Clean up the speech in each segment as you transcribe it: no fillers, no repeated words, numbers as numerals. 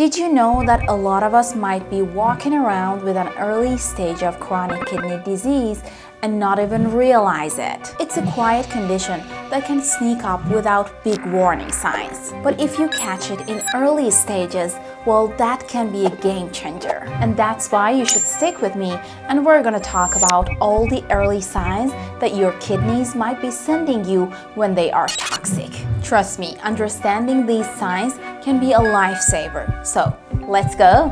Did you know that a lot of us might be walking around with an early stage of chronic kidney disease and not even realize it? It's a quiet condition that can sneak up without big warning signs. But if you catch it in early stages, well, that can be a game changer. And that's why you should stick with me, and we're gonna talk about all the early signs that your kidneys might be sending you when they are toxic. Trust me, understanding these signs can be a lifesaver. So, let's go!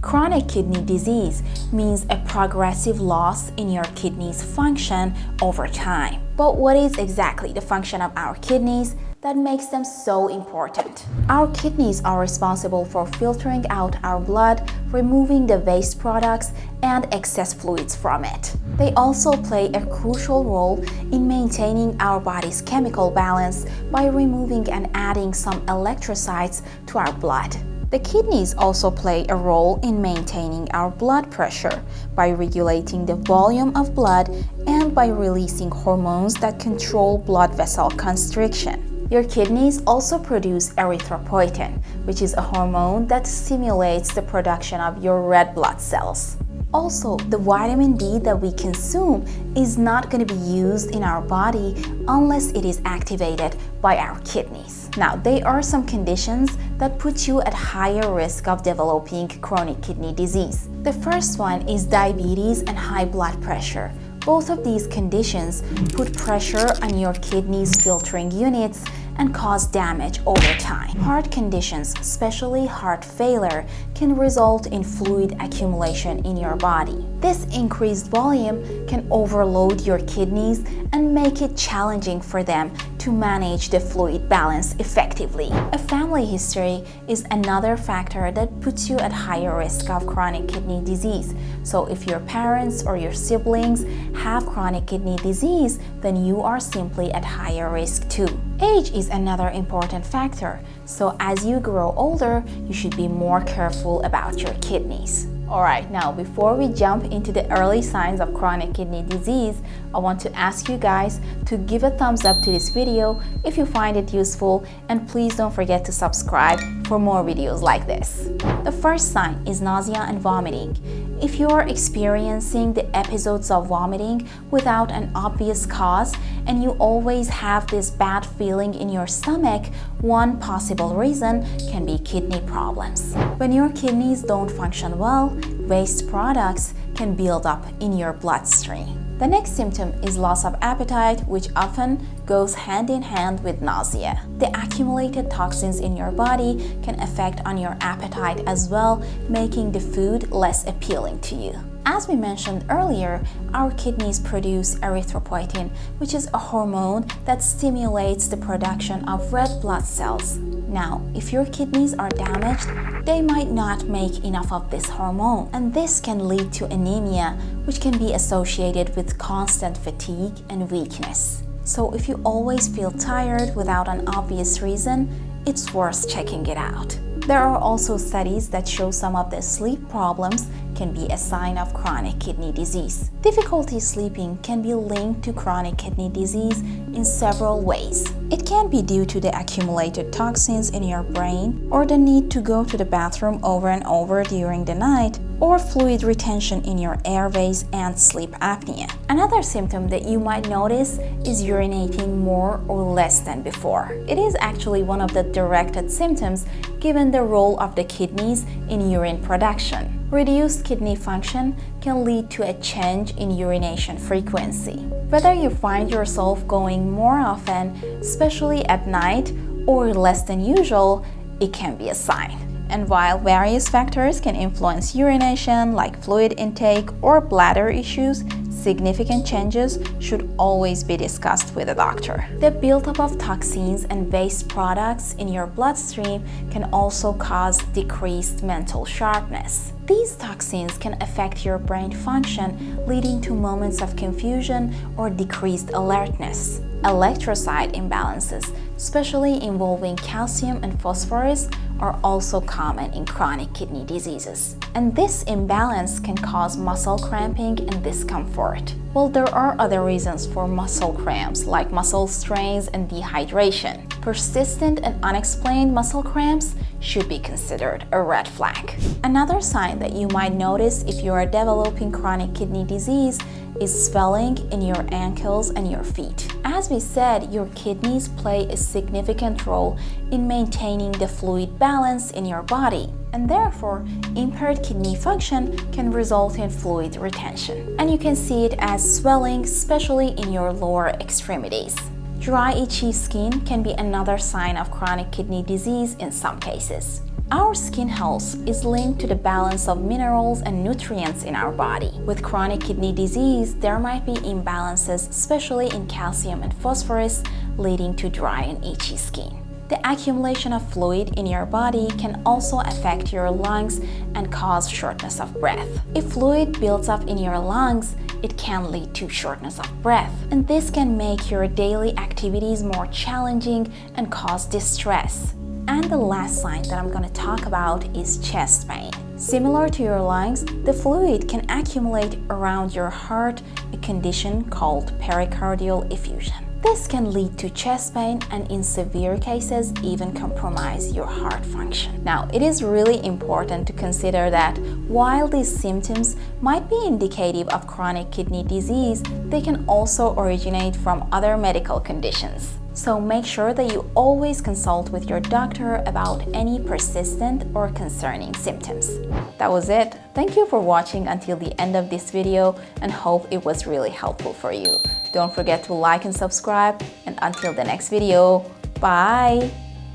Chronic kidney disease means a progressive loss in your kidney's function over time. But what is exactly the function of our kidneys that makes them so important? Our kidneys are responsible for filtering out our blood, removing the waste products and excess fluids from it. They also play a crucial role in maintaining our body's chemical balance by removing and adding some electrolytes to our blood. The kidneys also play a role in maintaining our blood pressure by regulating the volume of blood and by releasing hormones that control blood vessel constriction. Your kidneys also produce erythropoietin, which is a hormone that stimulates the production of your red blood cells. Also, the vitamin D that we consume is not going to be used in our body unless it is activated by our kidneys. Now, there are some conditions that put you at higher risk of developing chronic kidney disease. The first one is diabetes and high blood pressure. Both of these conditions put pressure on your kidneys' filtering units and cause damage over time. Heart conditions, especially heart failure, can result in fluid accumulation in your body. This increased volume can overload your kidneys and make it challenging for them to manage the fluid balance effectively. A family history is another factor that puts you at higher risk of chronic kidney disease. So if your parents or your siblings have chronic kidney disease, then you are simply at higher risk too. Age is another important factor, so as you grow older, you should be more careful about your kidneys. Alright, now before we jump into the early signs of chronic kidney disease, I want to ask you guys to give a thumbs up to this video if you find it useful, and please don't forget to subscribe for more videos like this. The first sign is nausea and vomiting. If you are experiencing the episodes of vomiting without an obvious cause and you always have this bad feeling in your stomach, one possible reason can be kidney problems. When your kidneys don't function well, waste products can build up in your bloodstream. The next symptom is loss of appetite, which often goes hand in hand with nausea. The accumulated toxins in your body can affect on your appetite as well, making the food less appealing to you. As we mentioned earlier, our kidneys produce erythropoietin, which is a hormone that stimulates the production of red blood cells. Now, if your kidneys are damaged, they might not make enough of this hormone, and this can lead to anemia, which can be associated with constant fatigue and weakness. So if you always feel tired without an obvious reason, it's worth checking it out. There are also studies that show some of the sleep problems can be a sign of chronic kidney disease. Difficulty sleeping can be linked to chronic kidney disease in several ways. It can be due to the accumulated toxins in your brain, or the need to go to the bathroom over and over during the night, or fluid retention in your airways and sleep apnea. Another symptom that you might notice is urinating more or less than before. It is actually one of the directed symptoms given the role of the kidneys in urine production. Reduced kidney function can lead to a change in urination frequency. Whether you find yourself going more often, especially at night, or less than usual, it can be a sign. And while various factors can influence urination, like fluid intake or bladder issues, significant changes should always be discussed with a doctor. The buildup of toxins and waste products in your bloodstream can also cause decreased mental sharpness. These toxins can affect your brain function, leading to moments of confusion or decreased alertness. Electrolyte imbalances, especially involving calcium and phosphorus, are also common in chronic kidney diseases. and this imbalance can cause muscle cramping and discomfort. Well, there are other reasons for muscle cramps, like muscle strains and dehydration. Persistent and unexplained muscle cramps should be considered a red flag. Another sign that you might notice if you are developing chronic kidney disease is swelling in your ankles and your feet. As we said, your kidneys play a significant role in maintaining the fluid balance in your body, and therefore impaired kidney function can result in fluid retention. And you can see it as swelling, especially in your lower extremities. Dry, itchy skin can be another sign of chronic kidney disease in some cases. Our skin health is linked to the balance of minerals and nutrients in our body. With chronic kidney disease, there might be imbalances, especially in calcium and phosphorus, leading to dry and itchy skin. The accumulation of fluid in your body can also affect your lungs and cause shortness of breath. If fluid builds up in your lungs, it can lead to shortness of breath, and this can make your daily activities more challenging and cause distress. And the last sign that I'm going to talk about is chest pain. Similar to your lungs, the fluid can accumulate around your heart, a condition called pericardial effusion. This can lead to chest pain and in severe cases even compromise your heart function. Now, it is really important to consider that while these symptoms might be indicative of chronic kidney disease, they can also originate from other medical conditions. So make sure that you always consult with your doctor about any persistent or concerning symptoms. That was it. Thank you for watching until the end of this video and hope it was really helpful for you. Don't forget to like and subscribe, and until the next video, bye!